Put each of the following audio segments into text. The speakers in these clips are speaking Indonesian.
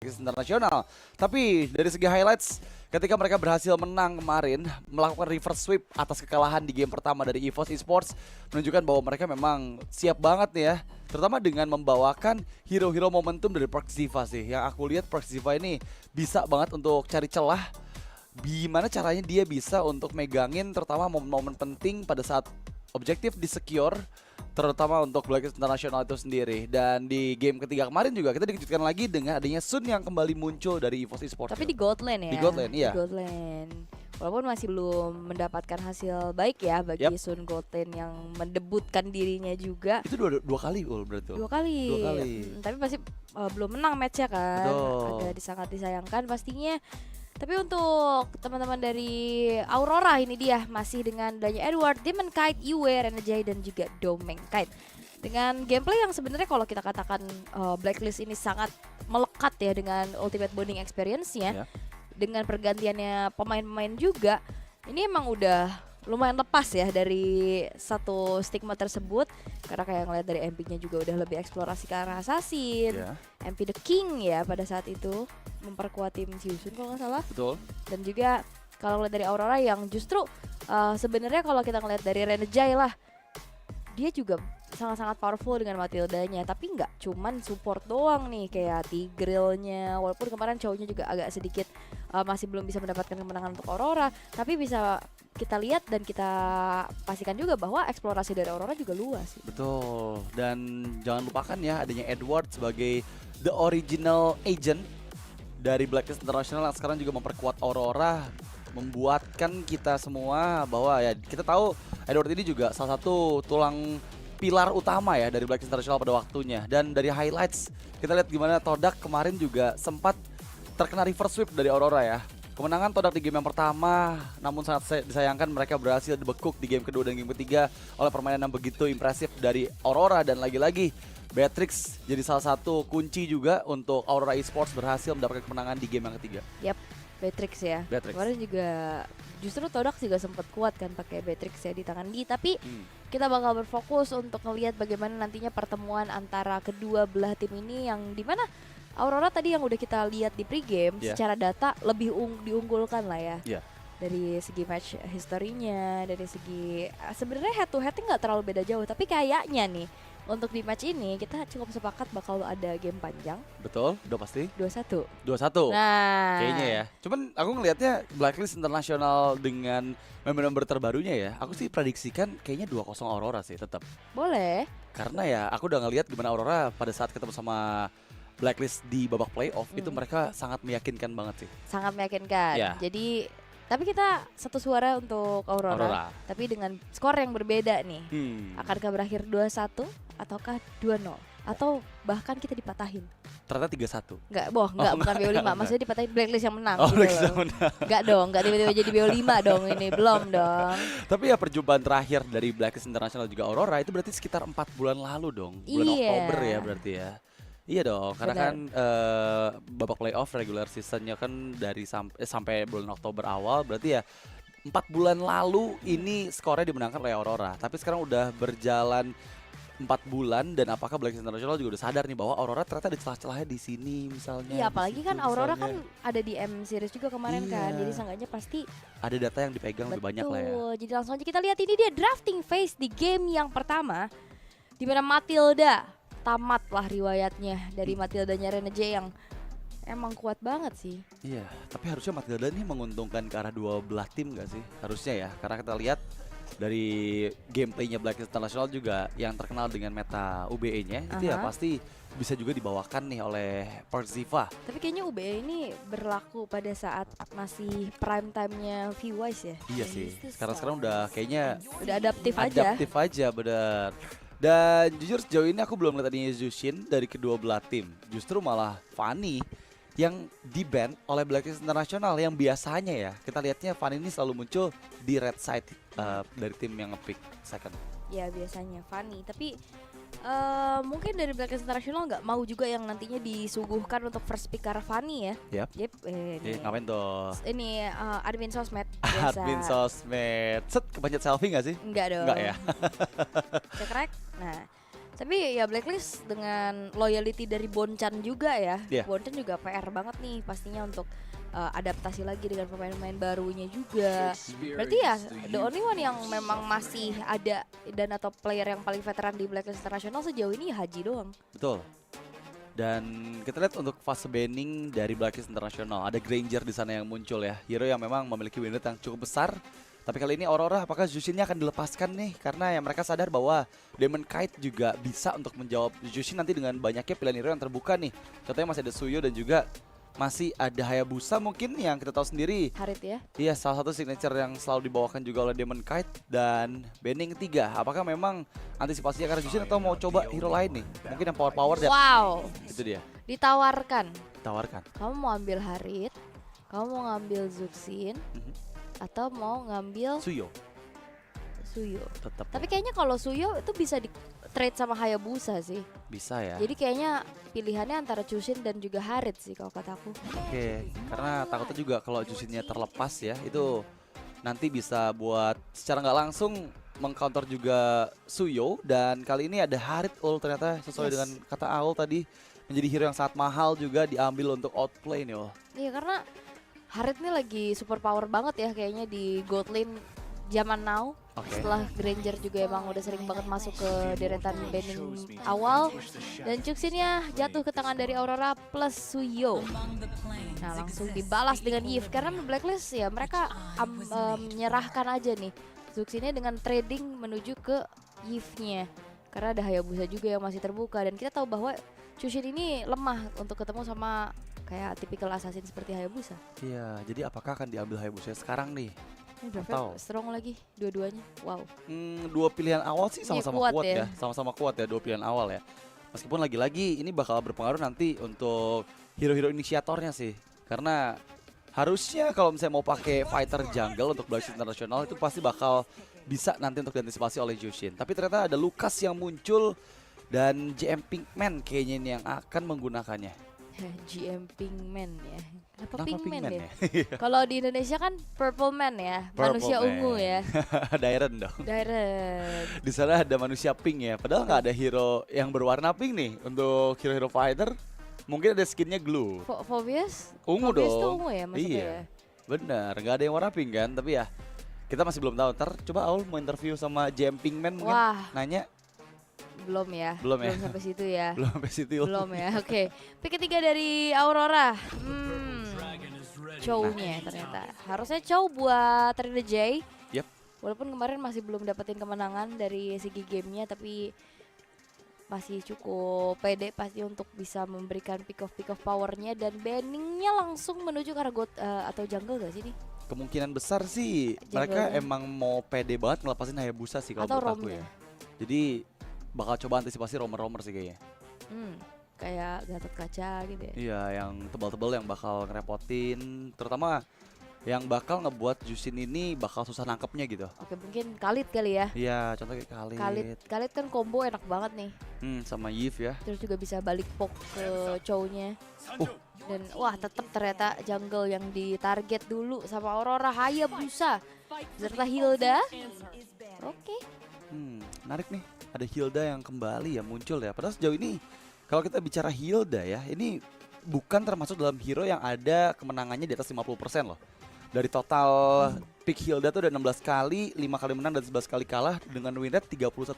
Blacklist International. Tapi dari segi highlights, ketika mereka berhasil menang kemarin, melakukan reverse sweep atas kekalahan di game pertama dari EVOS Esports, menunjukkan bahwa mereka memang siap banget nih ya. Terutama dengan membawakan hero-hero momentum dari Perxiva sih. Yang aku lihat Perxiva ini bisa banget untuk cari celah. Gimana caranya dia bisa untuk megangin terutama momen-momen penting pada saat objektif di secure, terutama untuk Blacklist International itu sendiri. Dan di game ketiga kemarin juga kita dikejutkan lagi dengan adanya Sun yang kembali muncul dari EVOS Esports. Tapi di Gold Lane ya. Di Gold Lane, iya. Di Gold Lane. Walaupun masih belum mendapatkan hasil baik ya bagi Sun Gold Lane yang mendebutkan dirinya juga. Itu dua kali berarti. Dua kali. Tapi pasti belum menang match-nya kan. Betul. Agak sangat disayangkan pastinya. Tapi untuk teman-teman dari Aurora ini dia masih dengan adanya Edward, Demon Kite, Yue, Renajai dan juga Domeng Kite. Dengan gameplay yang sebenarnya kalau kita katakan Blacklist ini sangat melekat ya dengan Ultimate Bonding Experience-nya. Dengan pergantiannya pemain-pemain juga, ini emang udah lumayan lepas ya dari satu stigma tersebut. Karena kayak ngeliat dari MP-nya juga udah lebih eksplorasi ke arah assassin, MP The King ya pada saat itu memperkuat tim Siusun kalau nggak salah. Betul. Dan juga kalau ngeliat dari Aurora yang justru sebenarnya kalau kita ngeliat dari Renajai lah, dia juga sangat-sangat powerful dengan Matildanya, tapi nggak cuman support doang nih kayak Tigrealnya, walaupun kemarin cowoknya juga agak sedikit masih belum bisa mendapatkan kemenangan untuk Aurora, tapi bisa kita lihat dan kita pastikan juga bahwa eksplorasi dari Aurora juga luas sih. Betul, dan jangan lupakan ya adanya Edward sebagai the original agent dari Blacklist International yang sekarang juga memperkuat Aurora, membuatkan kita semua bahwa ya kita tahu Edward ini juga salah satu tulang pilar utama ya dari Blacklist International pada waktunya. Dan dari highlights kita lihat gimana Todak kemarin juga sempat terkena reverse sweep dari Aurora ya. Kemenangan Todak di game yang pertama, namun sangat disayangkan mereka berhasil dibekuk di game kedua dan game ketiga oleh permainan yang begitu impresif dari Aurora. Dan lagi-lagi Beatrix jadi salah satu kunci juga untuk Aurora Esports berhasil mendapatkan kemenangan di game yang ketiga. Yap, Beatrix ya. Kemarin juga justru Todak juga sempat kuat kan pakai Beatrix ya di tangan D, tapi kita bakal berfokus untuk ngelihat bagaimana nantinya pertemuan antara kedua belah tim ini yang dimana Aurora tadi yang udah kita lihat di pregame secara data lebih diunggulkan lah ya. Dari segi match historinya, dari segi sebenarnya head to headnya nggak terlalu beda jauh, tapi kayaknya nih untuk di match ini kita cukup sepakat bakal ada game panjang. Betul, udah pasti. 2-1. 2-1. Nah, kayaknya ya. Cuman aku ngelihatnya Blacklist International dengan member-member terbarunya ya, aku sih prediksikan kayaknya 2-0 Aurora sih tetap. Boleh. Karena ya aku udah ngelihat gimana Aurora pada saat ketemu sama Blacklist di babak playoff itu mereka sangat meyakinkan banget sih. Sangat meyakinkan. Jadi tapi kita satu suara untuk Aurora. Tapi dengan skor yang berbeda nih. Akankah berakhir 2-1 ataukah 2-0? Atau bahkan kita dipatahin? Ternyata 3-1. Enggak, bukan BO5. Maksudnya dipatahin Blacklist yang menang gitu Blacklist loh. Enggak dong, enggak tiba-tiba jadi BO5 dong ini. Belum dong. Tapi ya perjumpaan terakhir dari Blacklist International juga Aurora itu berarti sekitar 4 bulan lalu dong. Bulan Oktober ya berarti ya. Iya dong, karena kan babak playoff regular seasonnya kan dari sampai bulan Oktober awal, berarti ya 4 bulan lalu ini skornya dimenangkan oleh Aurora. Tapi sekarang udah berjalan 4 bulan dan apakah Blacklist International juga udah sadar nih bahwa Aurora ternyata ada celah-celahnya di sini misalnya. Iya, apalagi kan Aurora kan ada di M series juga kemarin kan, jadi seenggaknya pasti ada data yang dipegang lebih banyak lah ya. Jadi langsung aja kita lihat ini dia drafting phase di game yang pertama, di mana Matilda tamat lah riwayatnya dari Matildanya Renajai yang emang kuat banget sih. Iya, tapi harusnya Matilda nih menguntungkan ke arah dua belah tim gak sih? Harusnya ya, karena kita lihat dari gameplaynya Blacklist International juga yang terkenal dengan meta UBE-nya itu ya pasti bisa juga dibawakan nih oleh Perxiva. Tapi kayaknya UBE ini berlaku pada saat masih prime time-nya V-Wise ya. Iya sih, sekarang udah kayaknya udah adaptif aja bener. Dan jujur sejauh ini aku belum lihat adanya Zushin dari kedua belah tim. Justru malah Fanny yang di-ban oleh Blacklist International yang biasanya ya kita lihatnya Fanny ini selalu muncul di red side dari tim yang nge-pick second. Ya biasanya Fanny, tapi mungkin dari Blacklist International nggak mau juga yang nantinya disuguhkan untuk first pick karena Fanny ya. Ngapain tuh? Ini admin sosmed. Admin sosmed. Kepencet selfie nggak sih? Enggak dong. Enggak ya. Cekrek. Nah, Tapi ya Blacklist dengan loyalty dari Bonchan juga ya. Iya. Bonchan juga PR banget nih pastinya untuk adaptasi lagi dengan pemain-pemain barunya juga. Berarti ya the only one yang memang masih ada dan atau player yang paling veteran di Blacklist International sejauh ini ya Haji doang. Betul. Dan kita lihat untuk fase banning dari Blacklist International, ada Granger di sana yang muncul ya, hero yang memang memiliki win rate yang cukup besar. Tapi kali ini Aurora apakah Jushin-nya akan dilepaskan nih? Karena ya mereka sadar bahwa Demon Kite juga bisa untuk menjawab Jushin nanti dengan banyaknya pilihan hero yang terbuka nih. Contohnya masih ada Suyo dan juga masih ada Hayabusa mungkin yang kita tahu sendiri. Harit ya. Iya, salah satu signature yang selalu dibawakan juga oleh Demon Kite. Dan banning ketiga, apakah memang antisipasinya karena Jushin atau mau coba hero lain nih? Mungkin yang power-power ya. Wow. Itu dia, Ditawarkan. tawarkan. Kamu mau ambil Harit, kamu mau ngambil Zuxin, atau mau ngambil Suyo Suyo. tetap Tapi kayaknya kalau Suyo itu bisa di trade sama Hayabusa sih. bisa ya. Jadi kayaknya pilihannya antara Jushin dan juga Harit sih kalau kataku. Oke, karena takutnya juga kalau Jushinnya terlepas ya, itu nanti bisa buat secara nggak langsung mengcounter juga Suyo. Dan kali ini ada Harit ul ternyata sesuai Yes. dengan kata Aul tadi, menjadi hero yang sangat mahal juga diambil untuk outplay nih ul. Iya karena Harit nih lagi super power banget ya kayaknya di gold lane zaman now. Oke. Setelah Granger juga emang udah sering banget masuk ke deretan banning awal. Dan Juxinnya jatuh ke tangan dari Aurora plus Suyo. Nah langsung dibalas dengan Yves. Karena Blacklist ya mereka menyerahkan aja nih Juxinnya dengan trading menuju ke Yves-nya. Karena ada Hayabusa juga yang masih terbuka. Dan kita tahu bahwa Jushin ini lemah untuk ketemu sama kayak tipikal assassin seperti Hayabusa. Iya, jadi apakah akan diambil Hayabusa sekarang nih? Ini Atau- berapa strong lagi dua-duanya. Wow. Dua pilihan awal sih Iya, sama-sama kuat kuat ya. ya. Sama-sama kuat ya dua pilihan awal ya. Meskipun lagi-lagi ini bakal berpengaruh nanti untuk hero-hero inisiatornya sih. Karena harusnya kalau misalnya mau pakai fighter jungle untuk Blacklist International itu pasti bakal bisa nanti untuk diantisipasi oleh Jushin. Tapi ternyata ada Lucas yang muncul dan JM Pinkman kayaknya ini yang akan menggunakannya. GM Pinkman ya. Kenapa Kenapa Pinkman Pinkman ya? ya? Kalau di Indonesia kan Purple Man ya, Purple manusia Man. ungu ya. Dairen dong. Darren. Di sana ada manusia pink ya. Padahal nggak ada hero yang berwarna pink nih untuk hero-hero fighter. Mungkin ada skinnya glue. Phobias? Ungu Phobias dong. tuh ungu ya maksudnya Iya. ya. Bener, nggak ada yang warna pink kan. Tapi ya kita masih belum tahu. Ntar coba Aul mau interview sama JM Pinkman mungkin. Wah, Nanya. belum ya. Belum ya? sampai situ ya. Belum sampai situ. Belum ya. Oke. Pick ketiga dari Aurora. Chow-nya ternyata. Harusnya Chow buat Rina J. Yep. Walaupun kemarin masih belum dapetin kemenangan dari segi gamenya, tapi masih cukup pede pasti untuk bisa memberikan pick off powernya dan banningnya langsung menuju ke arah god atau jungle gak sih nih? Kemungkinan besar sih mereka Jungle-nya. emang mau pede banget ngelepasin Hayabusa sih kalau Atau menurut aku roamnya. ya. Jadi bakal coba antisipasi romer-romer sih kayaknya. Kayak Gatot Kaca gitu ya. Iya, yang tebal-tebal yang bakal ngerepotin, terutama yang bakal ngebuat Jushin ini bakal susah nangkepnya gitu. Oke, mungkin Khalid kali ya. Iya, contohnya kayak Khalid kan combo enak banget nih. sama Yves ya. Terus juga bisa balik poke ke Chow-nya. Dan wah tetap ternyata jungle yang ditarget dulu sama Aurora Hayabusa serta Hilda. Oke. Menarik nih. Ada Hilda yang kembali ya muncul ya. Padahal sejauh ini kalau kita bicara Hilda ya, ini bukan termasuk dalam hero yang ada kemenangannya di atas 50% loh. Dari total pick Hilda tuh ada 16 kali, 5 kali menang dan 11 kali kalah dengan win rate 31%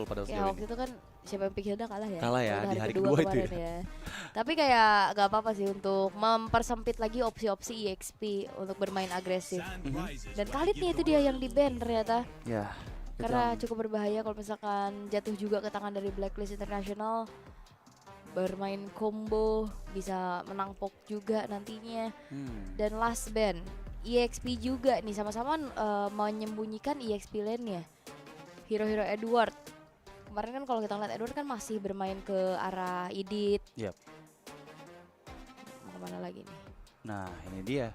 pada Ya sejauh waktu ini. itu kan siapa yang pick Hilda kalah ya. Kalah ya, Udah di hari kedua kedua itu kemarin ya. Tapi kayak gak apa-apa sih untuk mempersempit lagi opsi-opsi EXP untuk bermain agresif. Dan Khalid nih itu dia yang di ban ternyata. Ya. Karena cukup berbahaya kalau misalkan jatuh juga ke tangan dari Blacklist International. Bermain combo, bisa menang poke juga nantinya. Dan last ban, EXP juga nih sama-sama menyembunyikan EXP lane-nya. Hero-hero Edward. Kemarin kan kalau kita lihat Edward kan masih bermain ke arah Idit. Yep. Mau kemana lagi nih? Nah, ini dia.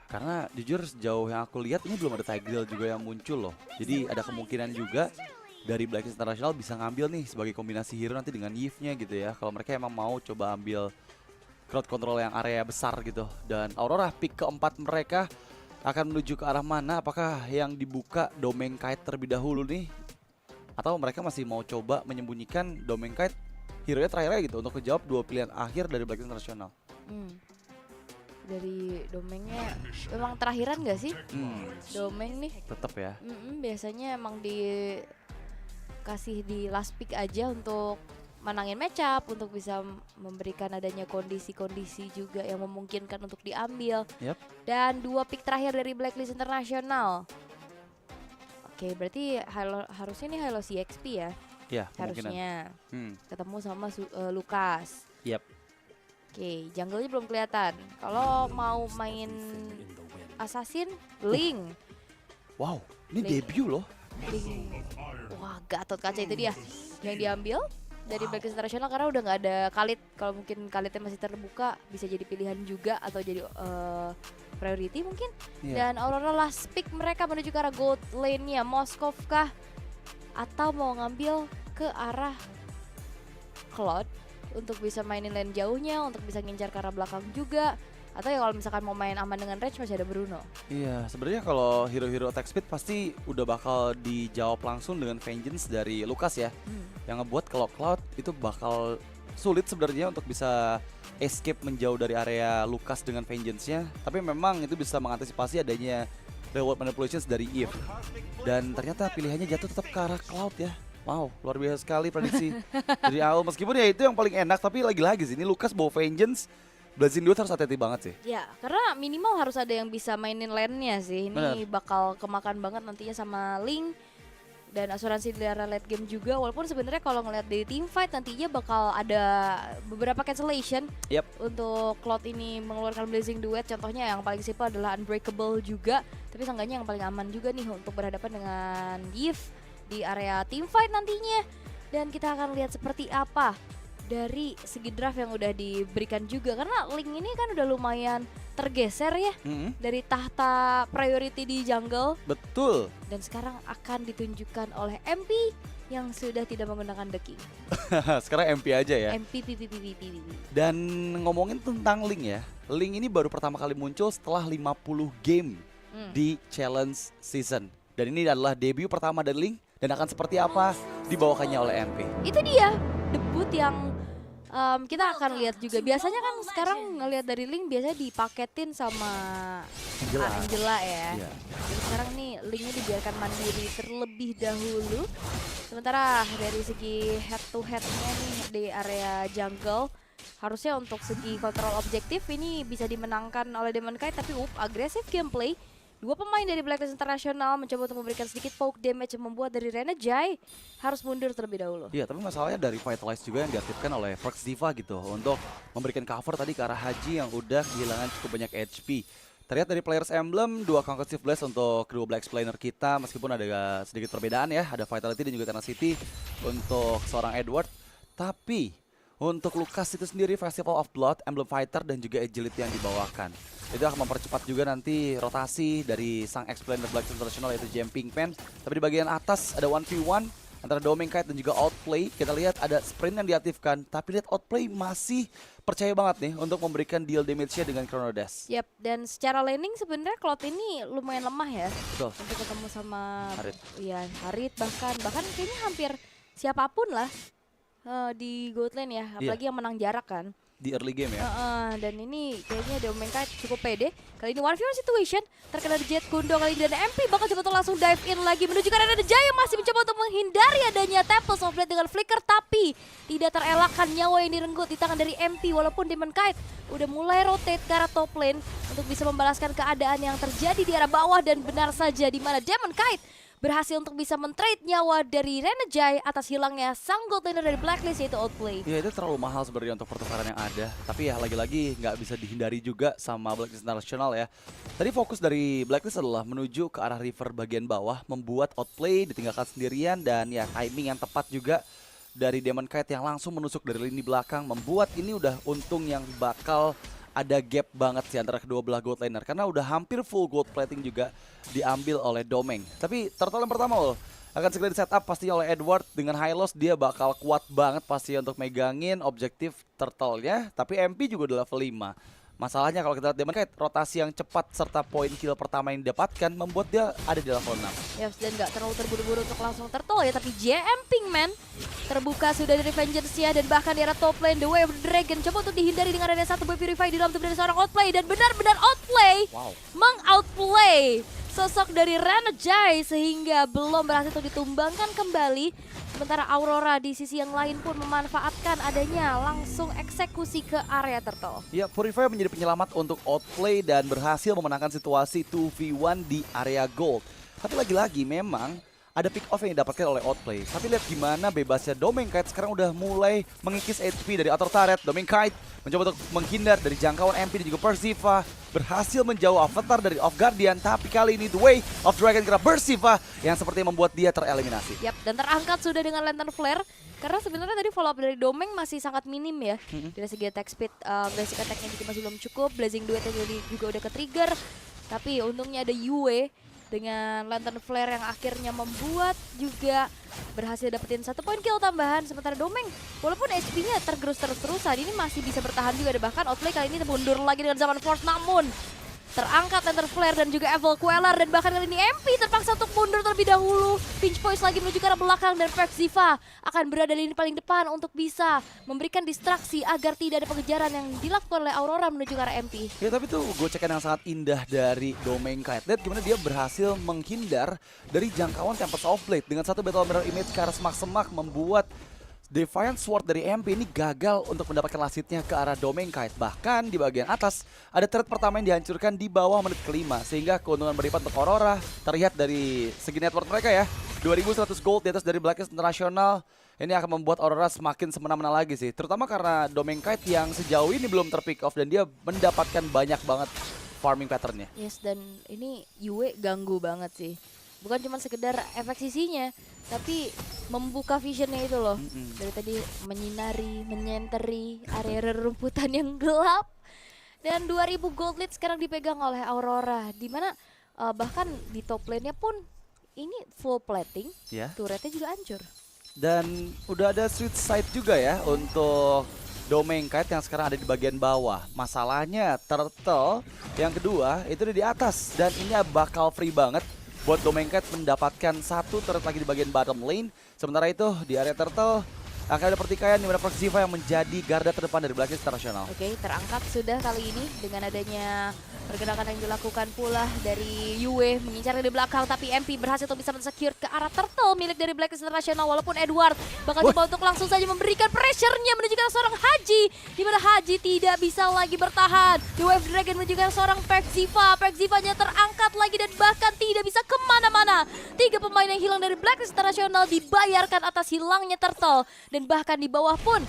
Karena jujur sejauh yang aku lihat ini belum ada Tigreal juga yang muncul loh. Jadi ada kemungkinan juga dari Blacklist International bisa ngambil nih sebagai kombinasi hero nanti dengan Yves-nya gitu ya. Kalau mereka emang mau coba ambil crowd control yang area besar gitu. Dan Aurora pick keempat mereka akan menuju ke arah mana? Apakah yang dibuka Domain Kite terlebih dahulu nih? atau mereka masih mau coba menyembunyikan Domenkite hero-nya terakhirnya gitu untuk menjawab 2 pilihan akhir dari Blacklist International. Dari Domengnya memang terakhiran gak sih? Domeng nih Tetap ya. biasanya emang dikasih di last pick aja untuk menangin match up, untuk bisa memberikan adanya kondisi-kondisi juga yang memungkinkan untuk diambil. Yap. Dan 2 pick terakhir dari Blacklist International. Oke, berarti harusnya ini Halo CXP ya? Ya, kemungkinan. Harusnya ketemu sama Lukas. Yap. Oke, jungle-nya belum kelihatan. Kalau mau main Assassin, Ling. Wow, ini Link. debut loh. Ling. Wah, Gatot Kaca itu dia yang diambil dari Blacklist International karena udah nggak ada Khalid. Kalau mungkin Khalidnya masih terbuka, bisa jadi pilihan juga atau jadi priority mungkin. Iya. Dan Aurora last pick mereka menuju ke arah gold lane-nya. Moskov kah? Atau mau ngambil ke arah Cloud untuk bisa mainin lane jauhnya, untuk bisa ngincar ke arah belakang juga. Atau ya kalau misalkan mau main aman dengan range masih ada Bruno. Iya, sebenarnya kalau hero-hero attack speed pasti udah bakal dijawab langsung dengan Vengeance dari Lukas ya. Yang ngebuat kalau Cloud itu bakal sulit sebenarnya untuk bisa escape menjauh dari area Lukas dengan Vengeance-nya. Tapi memang itu bisa mengantisipasi adanya reward manipulations dari Eve. Dan ternyata pilihannya jatuh tetap ke arah Cloud ya. Wow, luar biasa sekali prediksi dari awal. Meskipun ya itu yang paling enak, tapi lagi-lagi sih ini Lukas bawa Vengeance. Blazing Duet harus hati-hati banget sih. Ya, karena minimal harus ada yang bisa mainin lane-nya sih. Ini bakal kemakan banget nantinya sama Ling. Dan asuransi di area late game juga. Walaupun sebenarnya kalau ngeliat di team fight nantinya bakal ada beberapa cancellation. Yap. Untuk Cloud ini mengeluarkan Blazing Duet. Contohnya yang paling simpel adalah Unbreakable juga. Tapi seenggaknya yang paling aman juga nih untuk berhadapan dengan Eve di area team fight nantinya. Dan kita akan lihat seperti apa dari segi draft yang udah diberikan juga, karena Ling ini kan udah lumayan tergeser ya dari tahta priority di jungle. Betul. Dan sekarang akan ditunjukkan oleh MP yang sudah tidak menggunakan The King. Sekarang MP aja ya. MP. Dan ngomongin tentang Ling ya, Ling ini baru pertama kali muncul setelah 50 game di challenge season. Dan ini adalah debut pertama dari Ling. Dan akan seperti apa dibawakannya oleh MP. Itu dia debut yang kita akan lihat juga. Biasanya kan sekarang ngelihat dari Ling biasanya dipaketin sama Angela ya. Iya. Jadi sekarang nih Lingnya dibiarkan mandiri terlebih dahulu. Sementara dari segi head to headnya nih di area jungle, harusnya untuk segi kontrol objektif ini bisa dimenangkan oleh Demonkite. Tapi agresif gameplay. 2 pemain dari Blacklist International mencoba untuk memberikan sedikit poke damage yang membuat dari Renajai harus mundur terlebih dahulu. Iya, tapi masalahnya dari Vitalize juga yang diaktifkan oleh Perks Diva gitu untuk memberikan cover tadi ke arah Haji yang udah kehilangan cukup banyak HP. Terlihat dari Players Emblem, 2 Concussive Blast untuk kedua Black Explainer kita, meskipun ada sedikit perbedaan ya, ada Vitality dan juga Tenacity untuk seorang Edward. Tapi untuk Lukas itu sendiri Festival of Blood, Emblem Fighter dan juga Agility yang dibawakan. Itu akan mempercepat juga nanti rotasi dari sang Explainer Black International yaitu Jumping Pen. Tapi di bagian atas ada 1v1 antara Domenkite dan juga Outplay. Kita lihat ada sprint yang diaktifkan, tapi lihat Outplay masih percaya banget nih untuk memberikan deal damage-nya dengan Chrono Dash. Yap, dan secara laning sebenarnya Cloud ini lumayan lemah ya. Betul. Untuk ketemu sama Harit. Ya, Harit bahkan kayaknya hampir siapapun lah di gold lane ya, apalagi yang menang jarak kan. Di early game ya. Dan ini kayaknya Domenkite cukup pede. Kali ini 1v1 situation, terkena Jet Kundo kali ini dan MP bakal coba untuk langsung dive in lagi menuju ke arah Jaya yang masih mencoba untuk menghindari adanya Temples of Blade dengan flicker, tapi tidak terelakkan nyawa yang direnggut di tangan dari MP. Walaupun Demonkite udah mulai rotate ke arah top lane untuk bisa membalaskan keadaan yang terjadi di arah bawah, dan benar saja di mana Demonkite berhasil untuk bisa men-trade nyawa dari Renajai atas hilangnya sang gold laner dari Blacklist yaitu Outplay. Ya itu terlalu mahal sebenarnya untuk pertukaran yang ada. Tapi ya lagi-lagi nggak bisa dihindari juga sama Blacklist International ya. Tadi fokus dari Blacklist adalah menuju ke arah river bagian bawah, membuat Outplay ditinggalkan sendirian, dan ya timing yang tepat juga dari Demonkite yang langsung menusuk dari lini belakang, membuat ini udah untung yang bakal ada gap banget sih antara kedua belah gold laner, karena udah hampir full gold plating juga diambil oleh Domeng. Tapi turtle yang pertama loh akan segera di setup pastinya oleh Edward. Dengan high loss dia bakal kuat banget pasti untuk megangin objektif turtle-nya. Tapi MP juga udah level 5. Masalahnya kalau kita lihat Demon Knight, rotasi yang cepat serta poin kill pertama yang didapatkan membuat dia ada di level 6. Yaps, dan nggak terlalu terburu-buru untuk langsung tertol ya, tapi JM Pinkman terbuka sudah dari Vengeance-nya, dan bahkan di arah top lane The Way of the Dragon coba untuk dihindari dengan ada satu Boy Purify di dalam tubuh dari seorang outplay, dan benar-benar outplay, meng-outplay sosok dari Renegade sehingga belum berhasil untuk ditumbangkan kembali. Sementara Aurora di sisi yang lain pun memanfaatkan adanya langsung eksekusi ke area turtle. Ya, Purify menjadi penyelamat untuk outplay dan berhasil memenangkan situasi 2v1 di area gold. Tapi lagi-lagi memang ada pick off yang didapatkan oleh outplay. Tapi lihat gimana bebasnya Domain Kite sekarang udah mulai mengikis HP dari outer turret. Domain Kite mencoba untuk menghindar dari jangkauan MP dan juga Persiva. Berhasil menjauh Avatar dari Off Guardian. Tapi kali ini The Way of Dragon kena Persiva yang sepertinya membuat dia tereliminasi. Yap, dan terangkat sudah dengan Lantern Flare. Karena sebenarnya tadi follow up dari Domain masih sangat minim ya. Dari segi attack speed, basic attack-nya juga masih belum cukup. Blazing Duet juga udah ke-trigger. Tapi untungnya ada Yue dengan Lantern Flare yang akhirnya membuat juga berhasil dapetin 1 poin kill tambahan. Sementara Domain walaupun HP-nya tergerus-terusan ini masih bisa bertahan juga. Bahkan outplay kali ini mundur lagi dengan Zaman Force, namun terangkat Lantern Flare dan juga Evil Queller, dan bahkan kali ini MP terpaksa untuk mundur terlebih dahulu. Pinch Poise lagi menuju ke arah belakang, dan Persiva akan berada di lini paling depan untuk bisa memberikan distraksi agar tidak ada pengejaran yang dilakukan oleh Aurora menuju ke arah MP. Ya, tapi tuh gocekan yang sangat indah dari Domain Kite. Lihat gimana dia berhasil menghindar dari jangkauan Tempest of Blade dengan satu Battle Mirror Image ke arah semak-semak, membuat Defiant Sword dari MP ini gagal untuk mendapatkan lasitnya ke arah Domain Kite. Bahkan di bagian atas ada turret pertama yang dihancurkan di bawah menit kelima, sehingga keuntungan berlipat untuk Aurora terlihat dari segi network mereka ya. 2100 gold di atas dari Blacklist International. Ini akan membuat Aurora semakin semena-mena lagi sih, terutama karena Domain Kite yang sejauh ini belum terpick off dan dia mendapatkan banyak banget farming patternnya. Yes, dan ini Yue ganggu banget sih. Bukan cuma sekedar efek sisinya, tapi membuka visionnya itu loh. Dari tadi menyinari, menyenteri area rerumputan yang gelap. Dan 2000 gold lead sekarang dipegang oleh Aurora. Dimana bahkan di top lane-nya pun ini full plating, turretnya juga hancur. Dan udah ada switch side juga ya untuk Domain Kite yang sekarang ada di bagian bawah. Masalahnya Turtle yang kedua itu udah di atas, dan ini bakal free banget buat Domain Kite mendapatkan satu turret lagi di bagian bottom lane. Sementara itu di area Turtle akan ada pertikaian di mana Persiva yang menjadi garda terdepan dari Blacklist International. Oke, terangkat sudah kali ini dengan adanya pergerakan yang dilakukan pula dari Yue mengincar di belakang, tapi MP berhasil untuk bisa men-secure ke arah Turtle milik dari Blacklist International, walaupun Edward bakal coba untuk langsung saja memberikan pressure-nya menuju ke seorang Haji, di mana Haji tidak bisa lagi bertahan. The Wave Dragon menuju ke seorang Persiva, Persivanya terangkat lagi dan bahkan tidak bisa kemana-mana. 3 pemain yang hilang dari Blacklist International dibayarkan atas hilangnya Turtle, dan bahkan di bawah pun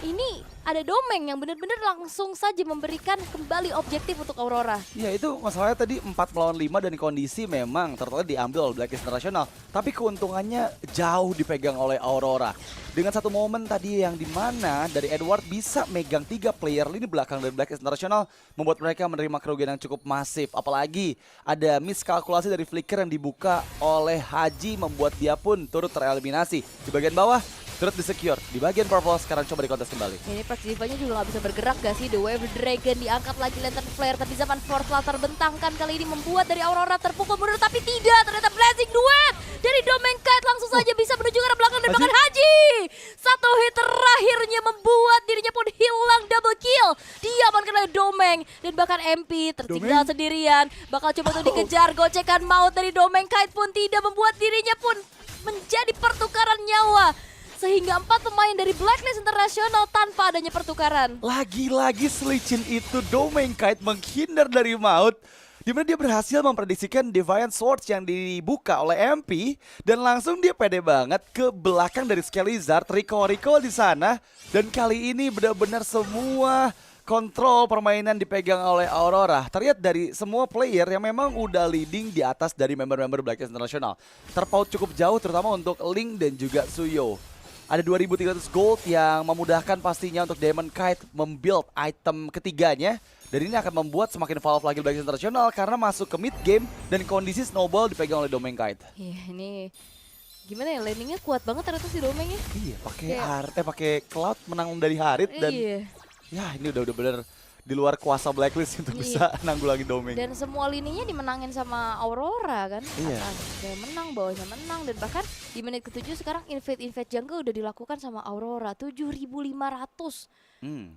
ini ada Domain yang benar-benar langsung saja memberikan kembali objektif untuk Aurora. Ya, itu masalahnya tadi 4 melawan 5 dan kondisi memang Turtle diambil oleh Blacklist International, tapi keuntungannya jauh dipegang oleh Aurora. Dengan satu momen tadi yang dimana dari Edward bisa megang 3 player lini belakang dari Blacklist International, membuat mereka menerima kerugian yang cukup masif. Apalagi ada miskalkulasi dari Flicker yang dibuka oleh Haji, membuat dia pun turut tereliminasi. Di bagian bawah turut di-secure. Di bagian purple sekarang coba dikontes kembali. Ini Persivanya juga nggak bisa bergerak gak sih? The Wave Dragon diangkat lagi Lantern Flare, tapi Zaman Force latar bentangkan kali ini membuat dari Aurora terpukul mundur, tapi tidak. Ternyata Blazing Duet dari Domain Kite langsung saja bisa menuju ke arah belakang dan bahkan Haji. Satu hit terakhirnya membuat dirinya pun hilang, double kill. Diamankan oleh Domain, dan bahkan MP tertinggal sendirian. Bakal coba untuk dikejar, gocekan maut dari Domain Kite pun tidak membuat dirinya pun menjadi pertukaran nyawa. Sehingga 4 pemain dari Blacklist International tanpa adanya pertukaran. Lagi-lagi selicin itu Domain Kite menghindar dari maut, di mana dia berhasil memprediksikan Defiant Swords yang dibuka oleh MP, dan langsung dia pede banget ke belakang dari Skelizard, recall di sana, dan kali ini benar-benar semua kontrol permainan dipegang oleh Aurora. Terlihat dari semua player yang memang udah leading di atas dari member-member Blacklist International. Terpaut cukup jauh terutama untuk Link dan juga Suyo. Ada 2300 gold yang memudahkan pastinya untuk Demon Kite membuild item ketiganya. Dan ini akan membuat semakin valve lagi Blacklist International karena masuk ke mid game dan kondisi snowball dipegang oleh Domain Kite. Iya, ini gimana ya, landingnya kuat banget ternyata si Domain ya. Iya, pakai pakai Cloud menang dari Harit dan iya. ya ini udah bener di luar kuasa Blacklist untuk bisa nanggulangi Domeng. Dan semua lininya dimenangin sama Aurora kan. Iya. Dia menang, bawahnya menang. Dan bahkan di menit ke-7 sekarang invade jungle udah dilakukan sama Aurora. 7.500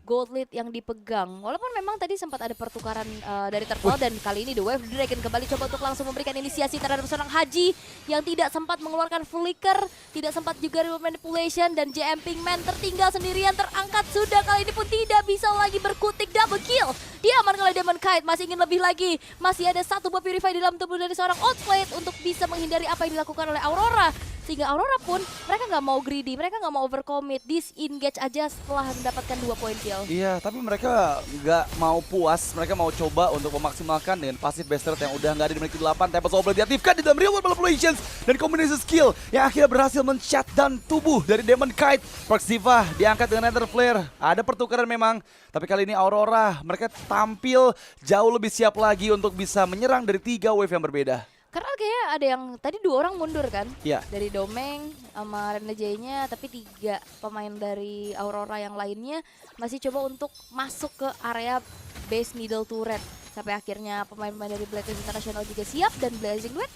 gold lead yang dipegang. Walaupun memang tadi sempat ada pertukaran dari Turtle. Dan kali ini The Wave Dragon kembali coba untuk langsung memberikan inisiasi terhadap seorang Haji yang tidak sempat mengeluarkan flicker, tidak sempat juga manipulation, dan JM Pinkman tertinggal sendirian, terangkat sudah, kali ini pun tidak bisa lagi berkutik, double kill. Diamankan oleh Demon Kite, masih ingin lebih lagi. Masih ada satu buah Purify di dalam tubuh dari seorang Outplate untuk bisa menghindari apa yang dilakukan oleh Aurora. Sehingga Aurora pun mereka nggak mau greedy, mereka nggak mau overcommit, disengage aja setelah mendapatkan 2 poin kill. Iya, tapi mereka nggak mau puas, mereka mau coba untuk memaksimalkan dengan pasif bastard yang udah nggak ada di menit ke-8. Tempest Soul diaktifkan di dalam real world manipulations dan kombinasi skill yang akhirnya berhasil men-shutdown tubuh dari Demon Kite. Proxiva diangkat dengan Nether Flare. Ada pertukaran memang, tapi kali ini Aurora mereka tampil jauh lebih siap lagi untuk bisa menyerang dari 3 wave yang berbeda. Karena kayak ada yang tadi 2 orang mundur kan, Iya. dari Domeng sama Renegade-nya, tapi 3 pemain dari Aurora yang lainnya masih coba untuk masuk ke area base middle turret. Sampai akhirnya pemain-pemain dari Blacklist International juga siap, dan Blazing Duet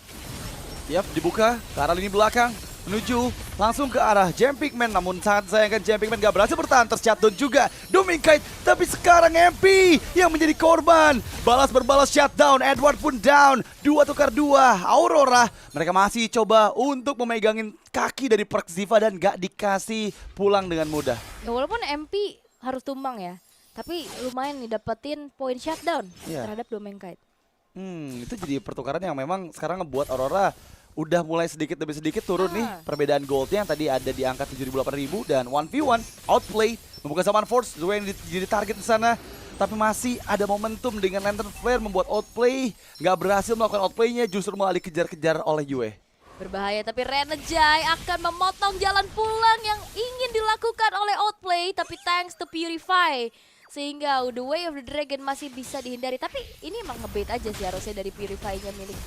Yap, dibuka ke arah lini belakang, menuju langsung ke arah JM Pinkman. Namun sangat sayangkan JM Pinkman gak berhasil bertahan, tershutdown juga Domeng Kite. Tapi sekarang MP yang menjadi korban. Balas berbalas shutdown, Edward pun down. 2 tukar 2, Aurora mereka masih coba untuk memegangin kaki dari Proxiva dan gak dikasih pulang dengan mudah. ya, walaupun MP harus tumbang ya, tapi lumayan nih dapetin poin shutdown terhadap Domeng Kite. Itu jadi pertukaran yang memang sekarang ngebuat Aurora udah mulai sedikit demi sedikit turun nih perbedaan goldnya yang tadi ada di angka 7.000-8.000 dan 1v1 outplay membuka zaman force Zoe yang jadi target di sana, tapi masih ada momentum dengan Lantern Flare membuat outplay nggak berhasil melakukan outplaynya, justru malah dikejar-kejar oleh Yue. Berbahaya, tapi Renegade akan memotong jalan pulang yang ingin dilakukan oleh Outplay, tapi thanks to Purify sehingga The Way of the Dragon masih bisa dihindari. Tapi ini emang ngebait aja sih harusnya dari Purify-nya milik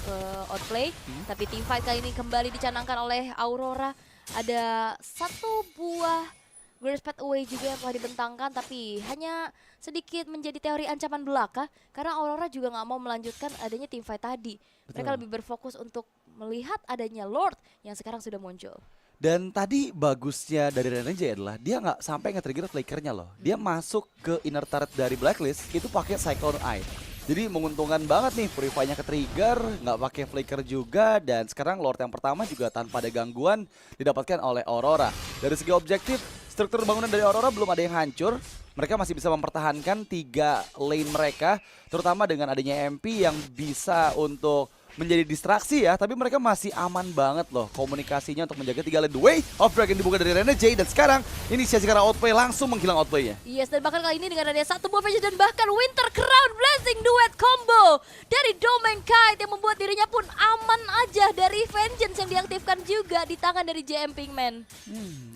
Outplay. Tapi teamfight kali ini kembali dicanangkan oleh Aurora. Ada 1 buah Grace Path Away juga yang telah dibentangkan, tapi hanya sedikit menjadi teori ancaman belaka karena Aurora juga nggak mau melanjutkan adanya teamfight tadi. Mereka lebih berfokus untuk melihat adanya Lord yang sekarang sudah muncul. Dan tadi bagusnya dari Renegade adalah dia nggak sampai nge-trigger flickernya loh. Dia masuk ke inner turret dari Blacklist itu pakai Cyclone Eye. Jadi menguntungkan banget nih, Purify-nya ke-trigger, nggak pakai flicker juga, dan sekarang Lord yang pertama juga tanpa ada gangguan didapatkan oleh Aurora. Dari segi objektif, struktur bangunan dari Aurora belum ada yang hancur. Mereka masih bisa mempertahankan 3 lane mereka, terutama dengan adanya MP yang bisa untuk menjadi distraksi ya, tapi mereka masih aman banget loh komunikasinya untuk menjaga 3 lane. The Way of Dragon dibuka dari Renegade, dan sekarang inisiasi karena outplay langsung menghilang outplaynya. Yes, dan bahkan kali ini dengan adanya 1 buah Vengeance dan bahkan Winter Crown Blazing Duet combo dari Domeng Kite yang membuat dirinya pun aman aja dari Vengeance yang diaktifkan juga di tangan dari JM Pinkman.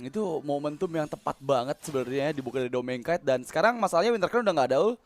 Itu momentum yang tepat banget sebenarnya dibuka dari Domeng Kite, dan sekarang masalahnya Winter Crown udah nggak ada ul.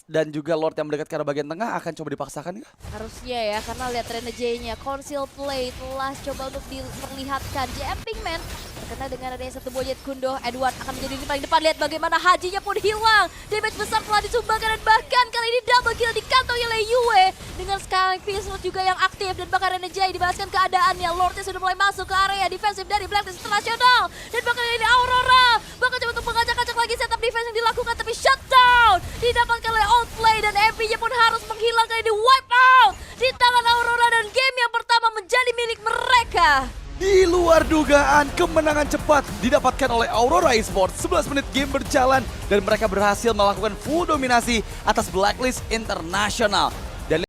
Dan juga Lord yang mendekat ke arah bagian tengah akan coba dipaksakan ya? Harusnya ya, karena lihat Renegade-nya Conceal Play telah coba untuk diperlihatkan. JM Pinkman terkena dengan adanya 1 buah Jet Kundo. Edward akan menjadi di paling depan, lihat bagaimana Hajinya pun hilang. Damage besar telah disumbangkan, dan bahkan kali ini double kill dikantongi oleh Yue dengan Skyline Pistol juga yang aktif, dan bahkan Renegade dibalaskan keadaannya. Lordnya sudah mulai masuk ke area defensif dari Blacklist International, dan bahkan ini Aurora bahkan coba untuk mengacak-acak lagi setup defense yang dilakukan, tapi shutdown didapatkan oleh Outplay, dan MP-nya pun harus menghilang. Kali ini wipe out di tangan Aurora, dan game yang pertama menjadi milik mereka. Di luar dugaan, kemenangan cepat didapatkan oleh Aurora Esports. 11 menit game berjalan dan mereka berhasil melakukan full dominasi atas Blacklist International.